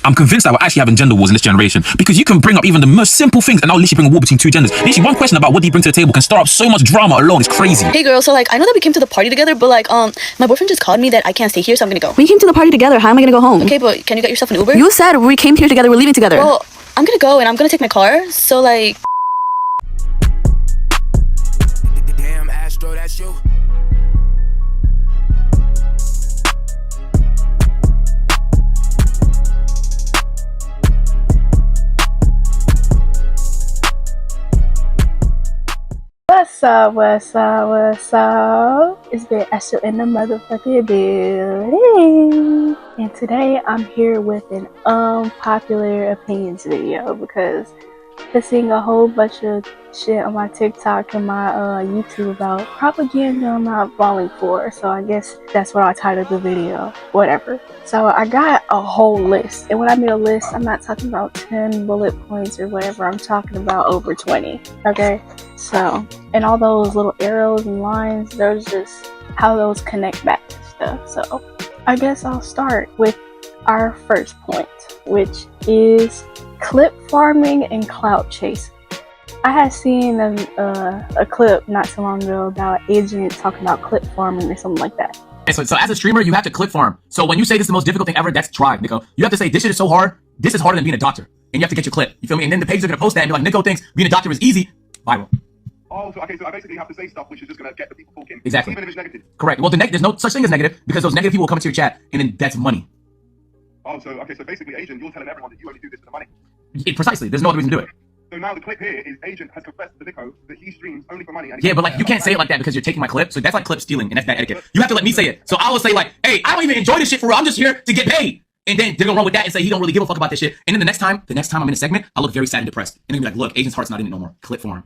I'm convinced that we're actually having gender wars in this generation, because you can bring up even the most simple things and now literally bring a war between two genders. Literally, one question about what do you bring to the table can start up so much drama alone. It's crazy. Hey girl, so like I know that we came to the party together, but like my boyfriend just called me that I can't stay here, so I'm gonna go. We came to the party together. How am I gonna go home? Okay, but can you get yourself an Uber? You said we came here together. We're leaving together. Well, I'm gonna go and I'm gonna take my car. So like. Damn, Astro, that's you. What's up, what's up, what's up? It's been Ashton in the motherfucking building. And today I'm here with an unpopular opinions video because I've seen a whole bunch of shit on my TikTok and my YouTube about propaganda I'm not falling for. So I guess that's what I titled the video. Whatever. So I got a whole list. And when I mean a list, I'm not talking about 10 bullet points or whatever. I'm talking about over 20. Okay? So, and all those little arrows and lines, there's just how those connect back to stuff. So I guess I'll start with our first point, which is clip farming and clout chasing. I had seen a clip not so long ago about an agent talking about clip farming or something like that. So as a streamer, you have to clip farm. So when you say this is the most difficult thing ever, that's tried, Nico. You have to say this shit is so hard. This is harder than being a doctor. And you have to get your clip. You feel me? And then the pages are going to post that and be like, Nico thinks being a doctor is easy. Viral. Oh, so okay, so I basically have to say stuff which is just going to get the people talking. Exactly. Even if it's negative. Correct. Well, there's no such thing as negative because those negative people will come into your chat and then that's money. Oh, so okay, so basically, Agent, you're telling everyone that you only do this for the money. Precisely. There's no other reason to do it. So now the clip here is Agent has confessed to Nico that he streams only for money. And Yeah, but like you can't say it like that because you're taking my clip. So that's like clip stealing and that's bad etiquette. You have to let me say it. So I will say like, hey, I don't even enjoy this shit for real. I'm just here to get paid. And then they're gonna run with that and say he don't really give a fuck about this shit. And then the next time I'm in a segment, I look very sad and depressed. And they're gonna be like, look, Agent's heart's not in it no more. Clip farm.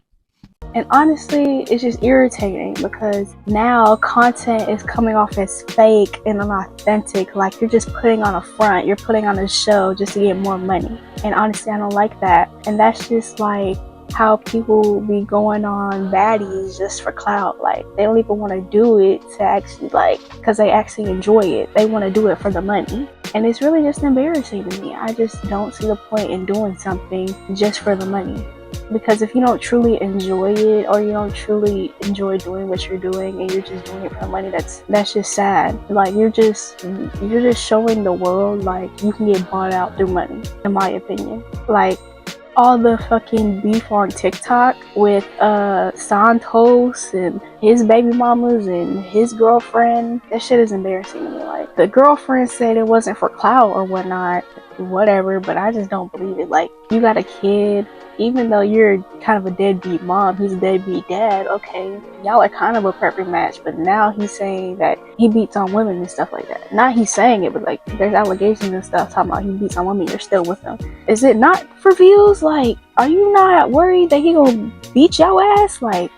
And honestly, it's just irritating because now content is coming off as fake and unauthentic. Like you're just putting on a front, you're putting on a show just to get more money. And honestly, I don't like that. And that's just like how people be going on baddies just for clout. Like they don't even want to do it to actually because they actually enjoy it. They want to do it for the money. And it's really just embarrassing to me. I just don't see the point in doing something just for the money. Because if you don't truly enjoy it or you don't truly enjoy doing what you're doing and you're just doing it for money, that's just sad. Like you're just showing the world like you can get bought out through money, in my opinion. Like all the fucking beef on TikTok with Santos and his baby mamas and his girlfriend, that shit is embarrassing to me. Like the girlfriend said it wasn't for clout or whatnot, whatever, but I just don't believe it. Like you got a kid, even though you're kind of a deadbeat mom, he's a deadbeat dad, okay, y'all are kind of a perfect match. But now he's saying that he beats on women and stuff like that. Not he's saying it, but like there's allegations and stuff talking about he beats on women, you're still with him. Is it not for views? Like, are you not worried that he gonna beat your ass? Like,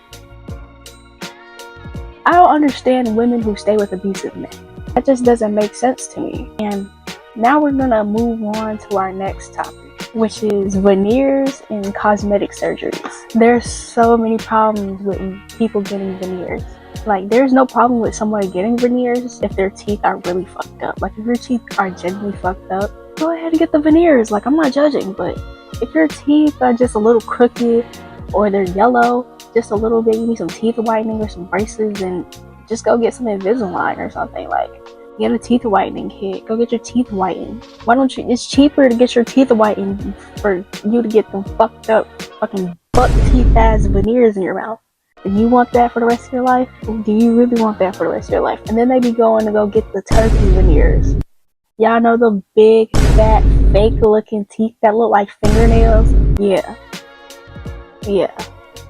I don't understand women who stay with abusive men. That just doesn't make sense to me. And now we're gonna move on to our next topic, which is veneers and cosmetic surgeries. There's so many problems with people getting veneers. Like, there's no problem with someone getting veneers if their teeth are really fucked up. Like, if your teeth are genuinely fucked up, go ahead and get the veneers. Like, I'm not judging, but if your teeth are just a little crooked or they're yellow, just a little bit, you need some teeth whitening or some braces, and just go get some Invisalign or something. Like, get a teeth whitening kit. Go get your teeth whitened. Why don't you? It's cheaper to get your teeth whitened for you to get them fucked up fucking buck teeth ass veneers in your mouth. Do you want that for the rest of your life? Do you really want that for the rest of your life? And then they be going to go get the turkey veneers. Y'all know the big, fat, fake looking teeth that look like fingernails? Yeah.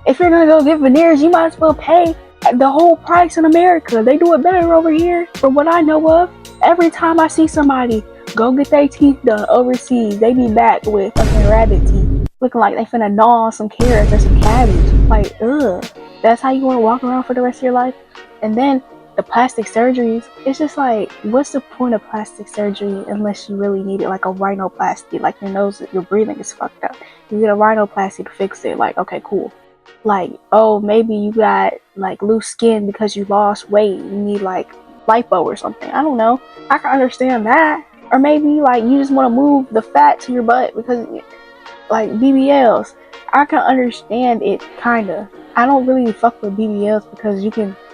If you're gonna go get veneers, you might as well pay the whole price in America. They do it better over here. From what I know of, every time I see somebody go get their teeth done overseas, they be back with fucking rabbit teeth, looking like they finna gnaw on some carrots or some cabbage. Like, ugh. That's how you wanna walk around for the rest of your life? And then the plastic surgeries, it's just like, what's the point of plastic surgery unless you really need it? Like a rhinoplasty, like your nose, your breathing is fucked up. You get a rhinoplasty to fix it. Like, okay, cool. Like, oh, maybe you got like loose skin because you lost weight, you need like lipo or something. I don't know. I can understand that. Or maybe like you just want to move the fat to your butt because like BBLs. I can understand it kinda. I don't really fuck with BBLs because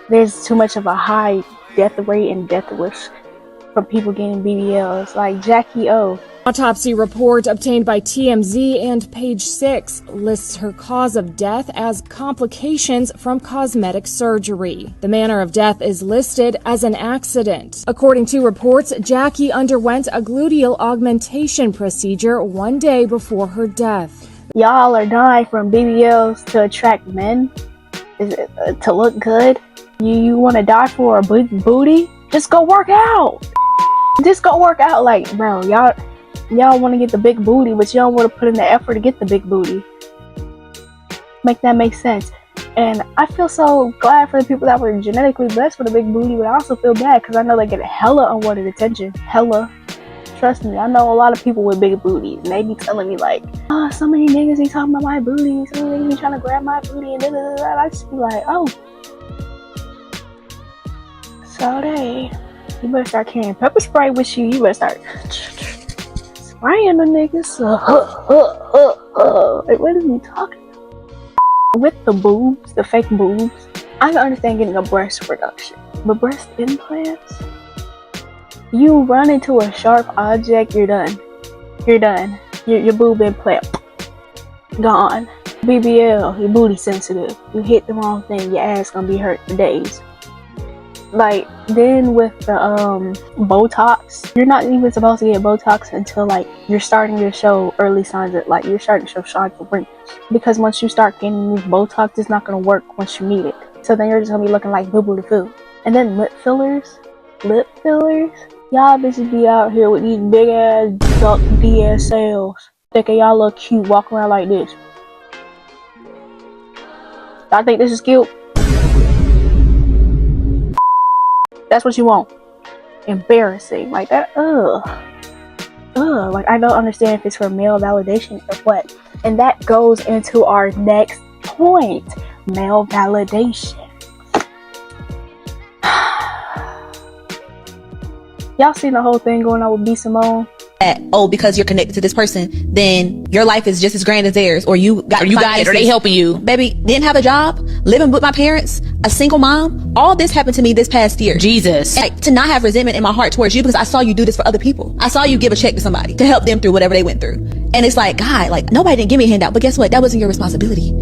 there's too much of a high death rate and death wish from people getting BBLs. Like Jackie O. Autopsy report obtained by TMZ and Page 6 lists her cause of death as complications from cosmetic surgery. The manner of death is listed as an accident. According to reports, Jackie underwent a gluteal augmentation procedure 1 day before her death. Y'all are dying from BBLs to attract men? Is it to look good? You want to die for a big booty? Just go work out. Just go work out. Like, bro, y'all want to get the big booty, but you don't want to put in the effort to get the big booty. Make that make sense. And I feel so glad for the people that were genetically blessed with a big booty, but I also feel bad because I know they get hella unwanted attention. Hella. Trust me, I know a lot of people with big booties, and they be telling me like, oh, so many niggas be talking about my booty, so many niggas be trying to grab my booty, and da. I just be like, oh. So you better start carrying pepper spray with you. You better start spraying the niggas. Like, what is he talking about? With the boobs, the fake boobs, I can understand getting a breast reduction, but breast implants? You run into a sharp object, you're done. You're done. Your boob implant, gone. BBL, your booty sensitive. You hit the wrong thing, your ass gonna be hurt for days. Like, then with the Botox, you're not even supposed to get Botox until like you're starting to show early signs of like you're starting to show signs of wrinkles. Because once you start getting these Botox, it's not gonna work once you need it. So then you're just gonna be looking like boo-boo the foo. And then lip fillers. Y'all bitches be out here with these big ass duck DSLs, thinking y'all look cute, walk around like this. Y'all think this is cute? That's what you want. Embarrassing. Like that, like I don't understand if it's for male validation or what. And that goes into our next point. Male validation. Y'all seen the whole thing going on with B. Simone? Because you're connected to this person, then your life is just as grand as theirs, or you got it, or they helping you. Baby, didn't have a job, living with my parents, a single mom. All this happened to me this past year. Jesus. And, like, to not have resentment in my heart towards you because I saw you do this for other people. I saw you give a check to somebody to help them through whatever they went through. And it's like, God, like, nobody didn't give me a handout, but guess what? That wasn't your responsibility.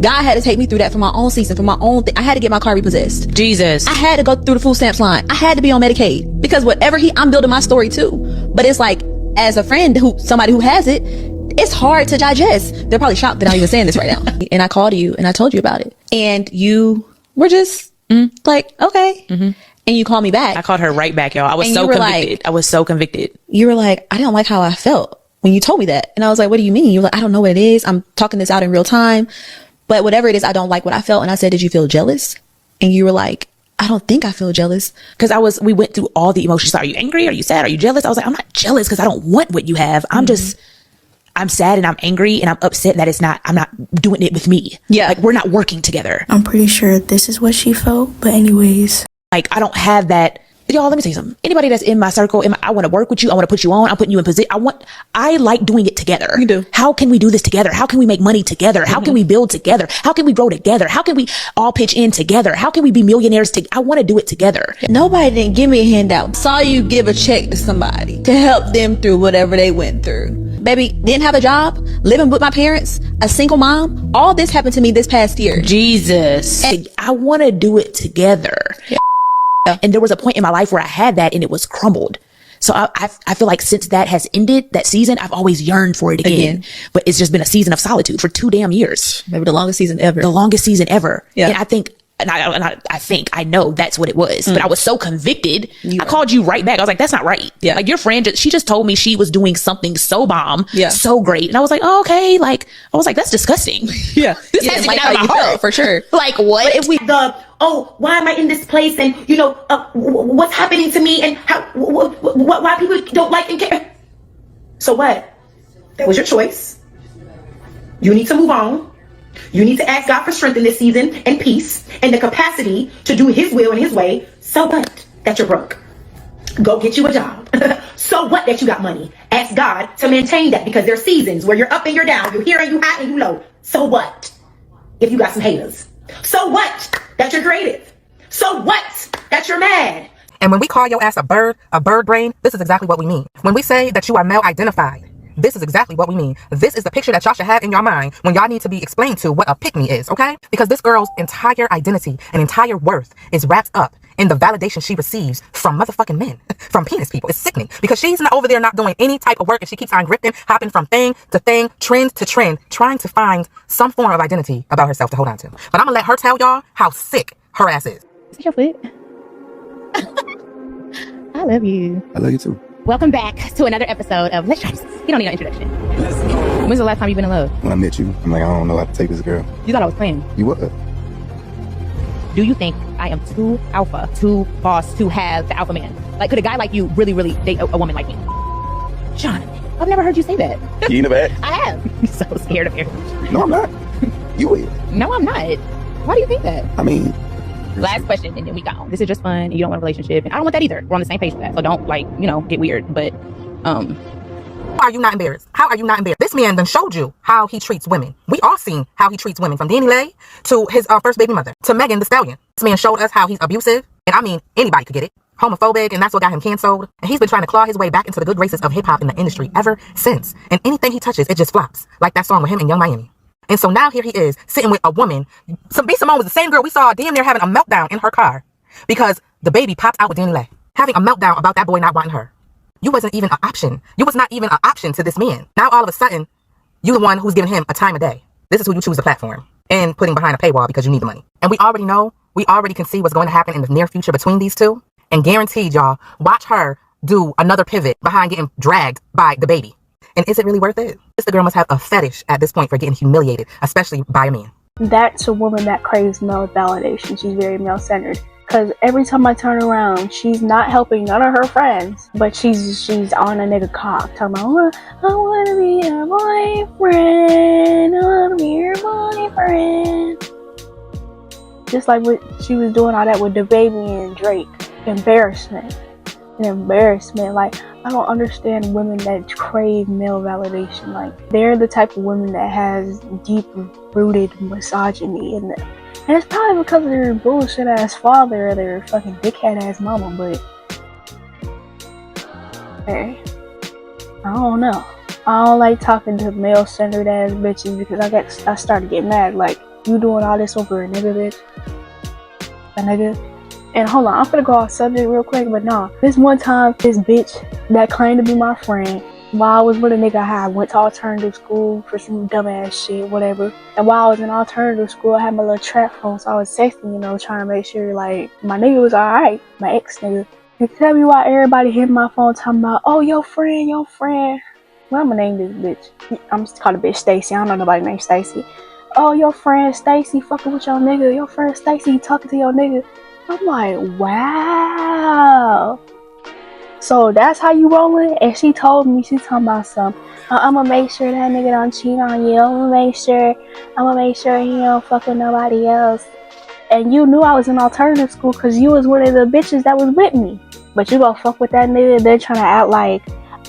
God had to take me through that for my own season, for my own thing. I had to get my car repossessed. Jesus. I had to go through the food stamps line. I had to be on Medicaid because whatever I'm building my story too. But it's like, as a friend somebody who has it, it's hard to digest. They're probably shocked that I'm even saying this right now. And I called you and I told you about it. And you were just like, okay. And you called me back. I called her right back, y'all. I was so convicted. I was so convicted. You were like, I don't like how I felt when you told me that. And I was like, what do you mean? You were like, I don't know what it is. I'm talking this out in real time. But whatever it is, I don't like what I felt. And I said, did you feel jealous? And you were like, I don't think I feel jealous. Because we went through all the emotions. Are you angry? Are you sad? Are you jealous? I was like, I'm not jealous because I don't want what you have. I'm sad and I'm angry and I'm upset that I'm not doing it with me. Yeah. Like, we're not working together. I'm pretty sure this is what she felt. But anyways. Like, I don't have that. Y'all, let me tell you something. Anybody that's in my circle, I want to work with you. I want to put you on. I'm putting you in position. I like doing it together. You do. How can we do this together? How can we make money together? How can we build together? How can we grow together? How can we all pitch in together? How can we be millionaires together? I want to do it together. Nobody didn't give me a handout. Saw you give a check to somebody to help them through whatever they went through. Baby, didn't have a job, living with my parents, a single mom. All this happened to me this past year. Jesus. And I want to do it together. Yeah. And there was a point in my life where I had that and it was crumbled. So I feel like since that has ended, that season, I've always yearned for it again. But it's just been a season of solitude for 2 damn years. Maybe the longest season ever. The longest season ever. Yeah. And I know that's what it was. But I was so convicted. I called you right back. I was like, that's not right. Yeah. Like, your friend, she just told me she was doing something so bomb. Yeah. So great. And I was like, oh, okay. Like, I was like, that's disgusting. Yeah. This has to get out of my heart. For sure. Like, what? But if we why am I in this place? And, what's happening to me? And why people don't like and care? So what? That was your choice. You need to move on. You need to ask God for strength in this season and peace and the capacity to do his will and his way. So what? That you're broke. Go get you a job. So what that you got money? Ask God to maintain that, because there's seasons where you're up and you're down, you're here and you high and you low. So what if you got some haters? So what that you're creative? So what that you're mad? And when we call your ass a bird brain, this is exactly what we mean. When we say that you are male identified, this is exactly what we mean. This is the picture that y'all should have in your mind when y'all need to be explained to what a pick-me is, okay? Because this girl's entire identity and entire worth is wrapped up in the validation she receives from motherfucking men, from penis people. It's sickening because she's not over there not doing any type of work, and she keeps on grifting, hopping from thing to thing, trend to trend, trying to find some form of identity about herself to hold on to. But I'm gonna let her tell y'all how sick her ass is. Is this your foot? I love you. I love you too. Welcome back to another episode of Let's Try This. You don't need an introduction. When's the last time you've been in love? When I met you, I'm like, I don't know how to take this girl. You thought I was playing. You what? Do you think I am too alpha, too boss, to have the alpha man? Like, could a guy like you really, really date a woman like me? Jonathan, I've never heard you say that. You in the back? I have. I'm so scared of you. No, I'm not. You is. No, I'm not. Why do you think that? I mean... Last question, and then we go. This is just fun, and you don't want a relationship, and I don't want that either. We're on the same page with that, so don't, like, you know, get weird, but, How are you not embarrassed? How are you not embarrassed? This man done showed you how he treats women. We all seen how he treats women, from Danny Lay to his first baby mother, to Megan Thee Stallion. This man showed us how he's abusive, and I mean, anybody could get it. Homophobic, and that's what got him canceled. And he's been trying to claw his way back into the good graces of hip-hop in the industry ever since. And anything he touches, it just flops. Like that song with him and Young Miami. And so now here he is, sitting with a woman. B. Simone was the same girl we saw damn near having a meltdown in her car because the baby popped out with Danny Lay. Having a meltdown about that boy not wanting her. You wasn't even an option. You was not even an option to this man. Now all of a sudden, you the one who's giving him a time of day. This is who you choose the platform and putting behind a paywall because you need the money. And we already know, we already can see what's going to happen in the near future between these two. And guaranteed, y'all, watch her do another pivot behind getting dragged by the baby. And is it really worth it? This girl must have a fetish at this point for getting humiliated, especially by a man. That's a woman that craves male validation. She's very male-centered. Because every time I turn around, she's not helping none of her friends. But she's on a nigga cock. Talking about, I want to be your boyfriend. I want to be your boyfriend. Just like what she was doing all that with the baby and Drake. Embarrassment. An embarrassment. Like, I don't understand women that crave male validation. Like, they're the type of women that has deep-rooted misogyny in them. And it's probably because of their bullshit-ass father or their fucking dickhead-ass mama, but... hey, I don't know. I don't like talking to male-centered-ass bitches because I started getting mad. Like, you doing all this over a nigga, bitch? A nigga? And hold on, I'm finna go off subject real quick, but nah. This one time, this bitch that claimed to be my friend, while I was with a nigga, I went to alternative school for some dumbass shit, whatever. And while I was in alternative school, I had my little trap phone, so I was texting, you know, trying to make sure, like, my nigga was alright, my ex nigga. And tell me why everybody hitting my phone talking about, oh, your friend. Well, I'm gonna name this bitch. I'm just call the bitch Stacy. I don't know nobody named Stacy. Oh, your friend Stacy fucking with your nigga. Your friend Stacy talking to your nigga. I'm like, wow. So that's how you rolling? And she told me, she talking about something. I'm gonna make sure that nigga don't cheat on you. I'm gonna make sure he don't fuck with nobody else. And you knew I was in alternative school because you was one of the bitches that was with me. But you gonna fuck with that nigga, then trying to act like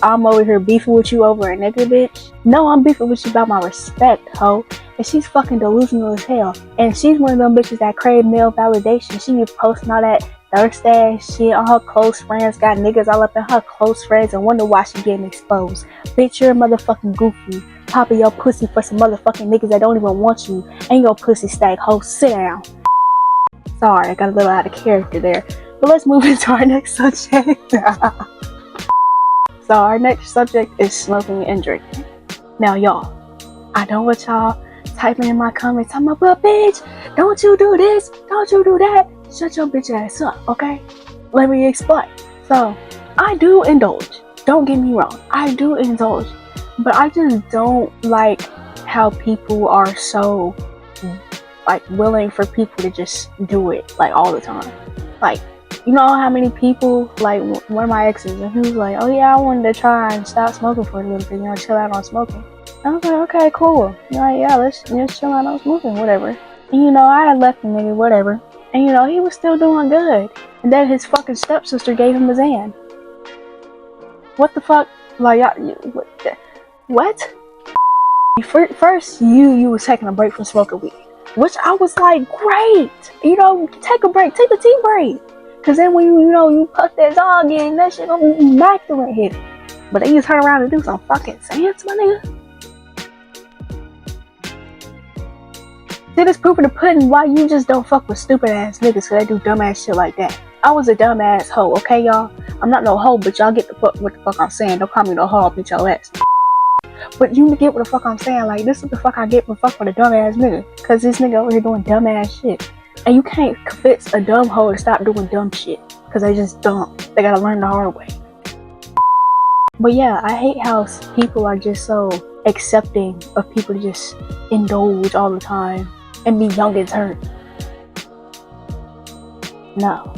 I'm over here beefing with you over a nigga, bitch. No, I'm beefing with you about my respect, ho. And she's fucking delusional as hell. And she's one of them bitches that crave male validation. She be posting all that thirst ass shit on her close friends. Got niggas all up in her close friends and wonder why she getting exposed. Bitch, you're a motherfucking goofy. Popping your pussy for some motherfucking niggas that don't even want you. And your pussy stank, ho. Sit down. Sorry, I got a little out of character there. But let's move into our next subject. So our next subject is smoking and drinking. Now, y'all, I don't want y'all typing in my comments, talking about, but bitch, don't you do this, don't you do that. Shut your bitch ass up, okay? Let me explain. So, I do indulge. Don't get me wrong. I do indulge. But I just don't like how people are so, like, willing for people to just do it, like, all the time. Like, you know how many people, like, one of my exes, and he was like, oh yeah, I wanted to try and stop smoking for a little bit, you know, chill out on smoking. I was like, okay, cool. You're like, yeah, let's chill out on smoking, whatever. And you know, I had left the nigga, whatever. And you know, he was still doing good. And then his fucking stepsister gave him a Xan. What the fuck? Like, what? First, you was taking a break from smoking weed, which I was like, great. You know, take a break, take a tea break. Cause then when you puff that dog in, that shit gonna be immaculate hit. But then you turn around and do some fucking sense, my nigga. See, this proof of the pudding why you just don't fuck with stupid ass niggas cause they do dumb ass shit like that. I was a dumb ass hoe, okay y'all? I'm not no hoe, but y'all get the fuck what the fuck I'm saying. Don't call me no hoe, I'll beat your ass. But you get what the fuck I'm saying. Like, this is what the fuck I get for fuck with a dumb ass nigga. Cause this nigga over here doing dumb ass shit. And you can't convince a dumb hoe to stop doing dumb shit. Cause they just dumb. They gotta learn the hard way. But yeah, I hate how people are just so accepting of people to just indulge all the time and be young and turn. No.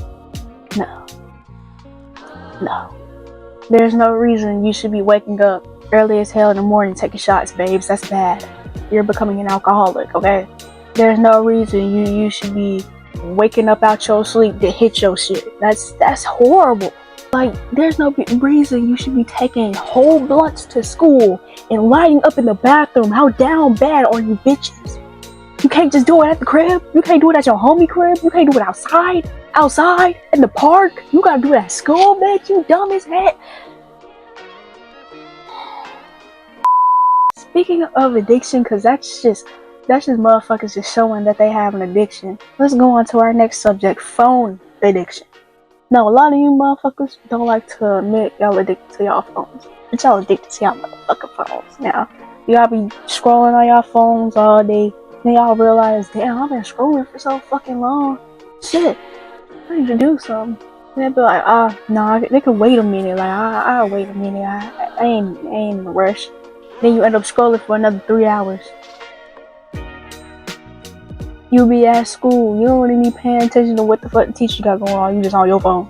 There's no reason you should be waking up early as hell in the morning taking shots, babes. That's bad. You're becoming an alcoholic, okay? There's no reason you should be waking up out your sleep to hit your shit. That's horrible. Like, there's no reason you should be taking whole blunts to school and lighting up in the bathroom. How down bad are you bitches? You can't just do it at the crib. You can't do it at your homie crib. You can't do it outside in the park. You gotta do it at school, bitch. You dumb as heck. Speaking of addiction, cause that's just motherfuckers just showing that they have an addiction. Let's go on to our next subject, phone addiction. Now, a lot of you motherfuckers don't like to admit y'all addicted to y'all phones. But y'all addicted to y'all motherfucking phones. Now, y'all be scrolling on y'all phones all day. Then y'all realize, damn, I've been scrolling for so fucking long. Shit, I need to do something. And they be like, no, they can wait a minute. Like, I'll wait a minute. I ain't in a rush. Then you end up scrolling for another 3 hours. You be at school. You don't really be paying attention to what the fuck the teacher got going on. You just on your phone.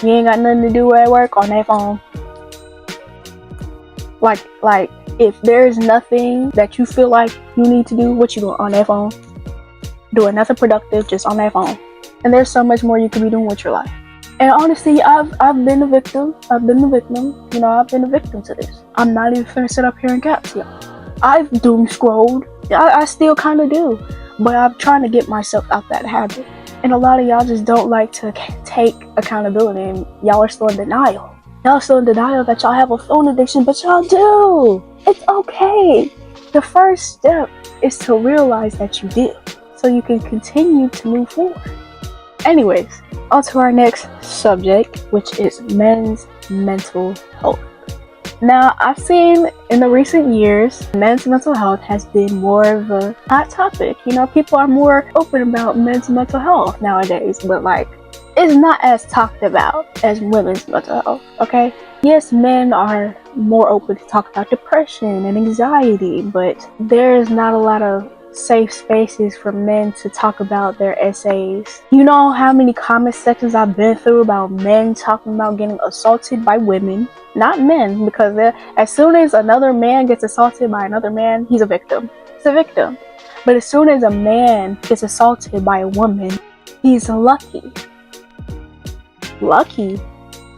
You ain't got nothing to do at work on that phone. Like, if there's nothing that you feel like you need to do, what you doing on that phone? Doing nothing productive, just on that phone. And there's so much more you could be doing with your life. And honestly, I've been a victim. I've been a victim. You know, I've been a victim to this. I'm not even finna sit up here and cap to y'all. I've doom scrolled. I still kind of do. But I'm trying to get myself out that habit. And a lot of y'all just don't like to take accountability. And y'all are still in denial. Y'all still in denial that y'all have a phone addiction, but y'all do. It's okay. The first step is to realize that you do. So you can continue to move forward. Anyways, on to our next subject, which is men's mental health. Now, I've seen in the recent years, men's mental health has been more of a hot topic. You know, people are more open about men's mental health nowadays, but like, it's not as talked about as women's mental health, okay? Yes, men are more open to talk about depression and anxiety, but there's not a lot of safe spaces for men to talk about their essays. You know how many comment sections I've been through about men talking about getting assaulted by women? Not men, because as soon as another man gets assaulted by another man, he's a victim. He's a victim. But as soon as a man gets assaulted by a woman, he's lucky. Lucky?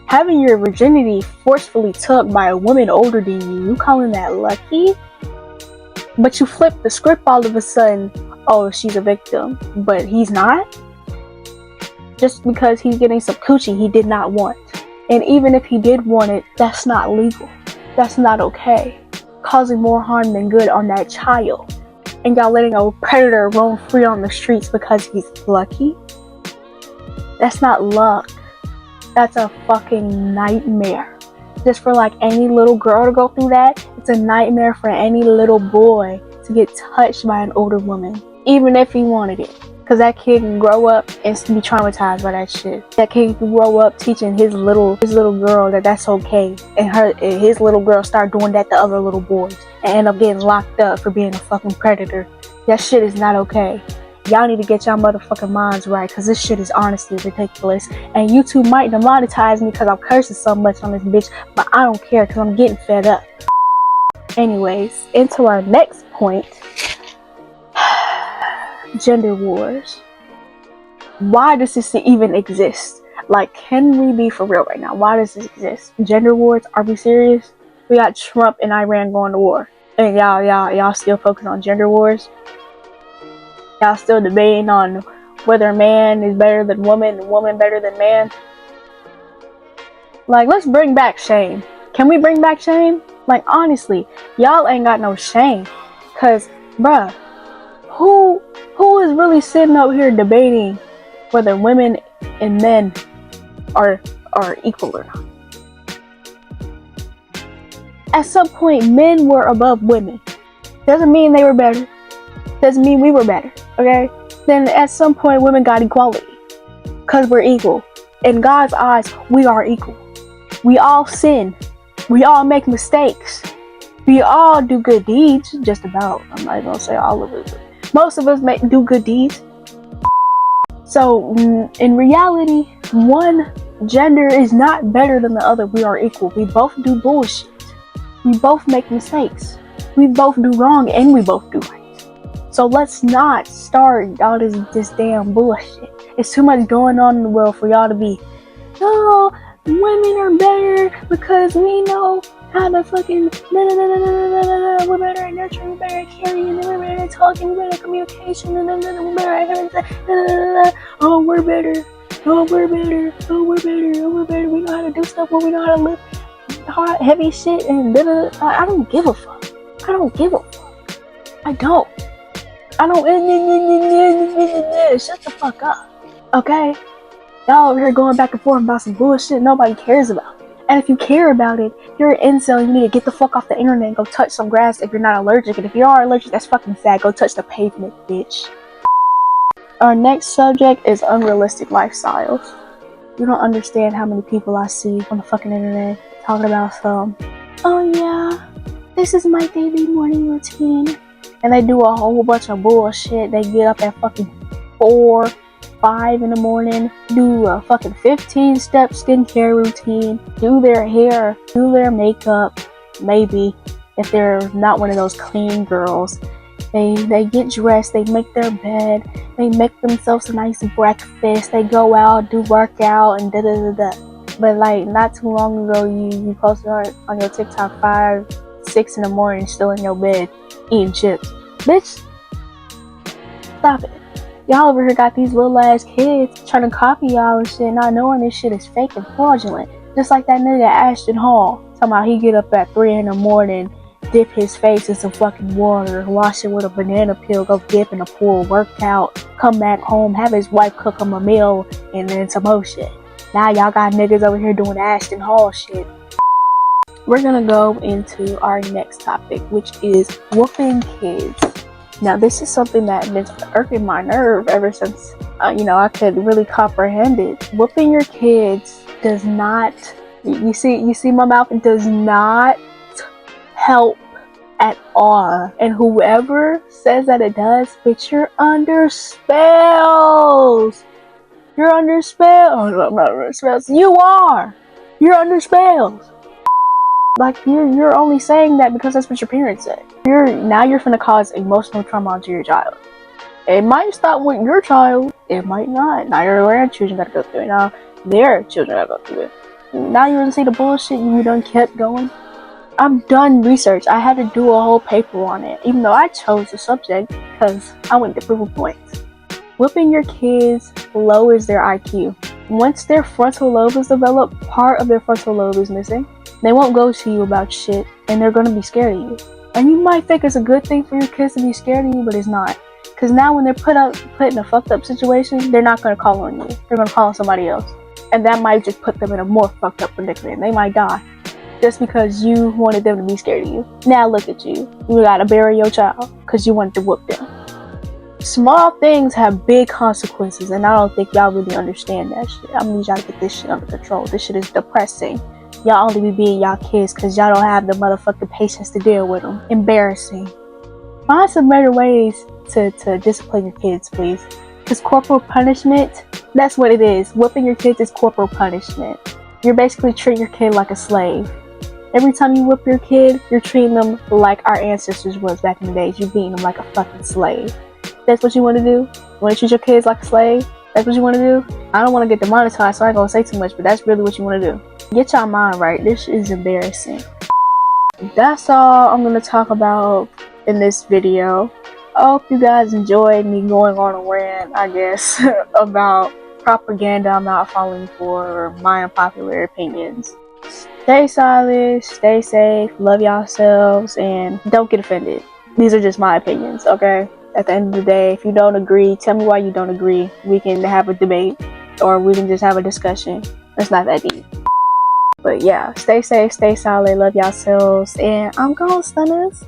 Having your virginity forcefully took by a woman older than you calling that lucky? But you flip the script all of a sudden, oh, she's a victim, but he's not? Just because he's getting some coochie he did not want. And even if he did want it, that's not legal. That's not okay. Causing more harm than good on that child. And y'all letting a predator roam free on the streets because he's lucky? That's not luck. That's a fucking nightmare. Just for like any little girl to go through that, it's a nightmare for any little boy to get touched by an older woman, even if he wanted it. Cause that kid can grow up and be traumatized by that shit. That kid can grow up teaching his little girl that that's okay, and his little girl start doing that to other little boys and end up getting locked up for being a fucking predator. That shit is not okay. Y'all need to get y'all motherfucking minds right, cause this shit is honestly ridiculous. And YouTube might demonetize me cause I'm cursing so much on this bitch, but I don't care cause I'm getting fed up. Anyways, into our next point. Gender wars. Why does this even exist? Like, can we be for real right now? Why does this exist? Gender wars? Are we serious? We got Trump and Iran going to war, and y'all still focusing on gender wars. Y'all still debating on whether man is better than woman and woman better than man. Like, let's bring back shame. Can we bring back shame? Like, honestly, y'all ain't got no shame. Cause, bruh, who is really sitting up here debating whether women and men are equal or not? At some point, men were above women. Doesn't mean they were better. Doesn't mean we were better. Okay? Then at some point, women got equality. Cause we're equal. In God's eyes, we are equal. We all sin. We all make mistakes. We all do good deeds. Just about. I'm not gonna say all of it. Most of us do good deeds. So, in reality, one gender is not better than the other. We are equal. We both do bullshit. We both make mistakes. We both do wrong and we both do right. So let's not start all this damn bullshit. It's too much going on in the world for y'all to be, oh, women are better because we know how to fucking we're better at nurturing, we're better at caring, we're better at talking, we're better at communication, we're better at everything. Oh, we're better. Oh, we're better. Oh, we're better. Oh, we're better. We know how to do stuff. We know how to lift hard, heavy shit, and I don't give a fuck. I don't give a fuck. I don't. Shut the fuck up. Okay? Y'all over here going back and forth about some bullshit nobody cares about. And if you care about it, you're an incel, you need to get the fuck off the internet and go touch some grass if you're not allergic. And if you are allergic, that's fucking sad. Go touch the pavement, bitch. Our next subject is unrealistic lifestyles. You don't understand how many people I see on the fucking internet talking about some, oh yeah, this is my daily morning routine. And they do a whole bunch of bullshit. They get up at fucking 4, 5 in the morning, do a fucking 15-step skincare routine, do their hair, do their makeup, maybe, if they're not one of those clean girls. They get dressed, they make their bed, they make themselves a nice breakfast, they go out, do workout, and da-da-da-da. But like, not too long ago, you posted on your TikTok 5, 6 in the morning, still in your bed, eating chips. Bitch, stop it. Y'all over here got these little ass kids trying to copy y'all and shit, not knowing this shit is fake and fraudulent. Just like that nigga Ashton Hall, talking about he get up at 3 in the morning, dip his face in some fucking water, wash it with a banana peel, go dip in a pool, work out, come back home, have his wife cook him a meal, and then some more shit. Now y'all got niggas over here doing Ashton Hall shit. We're gonna go into our next topic, which is whooping kids. Now, this is something that has been irking my nerve ever since, I could really comprehend it. Whooping your kids does not, you see my mouth, it does not help at all. And whoever says that it does, bitch, you're under spells. You're under spells. Oh, no, I'm not under spells. You are. You're under spells. Like, you're only saying that because that's what your parents said. You're finna cause emotional trauma to your child. It might stop with your child. It might not. Now your grandchildren gotta go through it. Now their children gotta go through it. Now you wanna see the bullshit you done kept going? I've done research. I had to do a whole paper on it. Even though I chose the subject because I went to prove a point. Whipping your kids lowers their IQ. Once their frontal lobe is developed, part of their frontal lobe is missing. They won't go to you about shit, and they're gonna be scared of you. And you might think it's a good thing for your kids to be scared of you, but it's not. Because now when they're put in a fucked up situation, they're not gonna call on you. They're gonna call on somebody else. And that might just put them in a more fucked up predicament. They might die. Just because you wanted them to be scared of you. Now look at you. You gotta bury your child because you wanted to whoop them. Small things have big consequences, and I don't think y'all really understand that shit. I'm gonna need y'all to get this shit under control. This shit is depressing. Y'all only be beating y'all kids because y'all don't have the motherfucking patience to deal with them. Embarrassing. Find some better ways to discipline your kids, please. Because corporal punishment, that's what it is. Whooping your kids is corporal punishment. You're basically treating your kid like a slave. Every time you whip your kid, you're treating them like our ancestors was back in the days. You're beating them like a fucking slave. That's what you want to do? You want to treat your kids like a slave? That's what you want to do? I don't want to get demonetized, so I ain't gonna say too much, but that's really what you want to do. Get your mind right. This is embarrassing. That's all I'm gonna talk about in this video. I hope you guys enjoyed me going on a rant, I guess, about propaganda I'm not falling for, or my unpopular opinions. Stay silent, stay safe, love yourselves, and don't get offended. These are just my opinions, okay? At the end of the day, if you don't agree, tell me why you don't agree. We can have a debate, or we can just have a discussion. It's not that deep. But yeah, stay safe, stay solid, love yourselves, and I'm gone, stunnas.